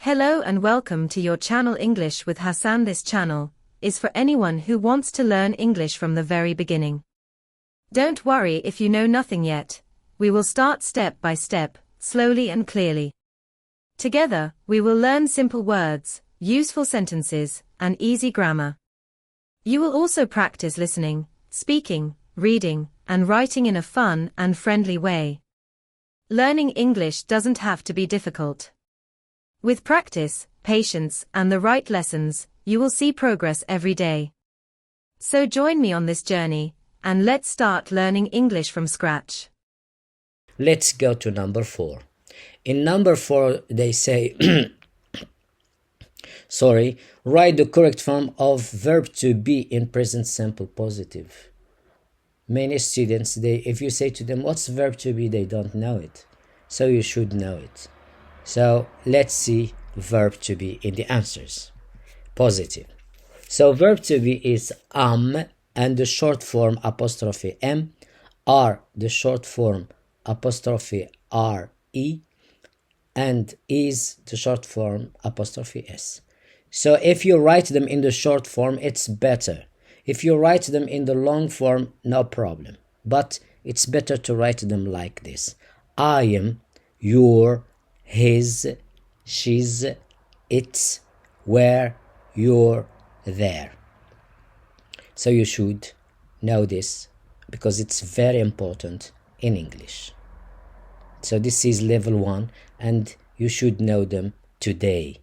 Hello and welcome to your channel English with Hassan. This channel is for anyone who wants to learn English from the very beginning. Don't worry if you know nothing yet. We will start step by step, slowly and clearly. Together, we will learn simple words, useful sentences, and easy grammar. You will also practice listening, speaking, reading, and writing in a fun and friendly way. Learning English doesn't have to be difficult. With practice, patience, and the right lessons, you will see progress every day. So join me on this journey, and let's start learning English from scratch. Let's go to number 4. In number 4, they say, write the correct form of verb to be in present simple positive. Many students, if you say to them, what's verb to be, they don't know it. So you should know it. So let's see verb to be in the answers. Positive. So verb to be is am and the short form apostrophe m, are the short form apostrophe re, and is the short form apostrophe s. So if you write them in the short form, it's better. If you write them in the long form, no problem. But it's better to write them like this. I am, your, his, she's, it's, where, you're, there. So you should know this because it's very important in English. So this is level 1 and you should know them today.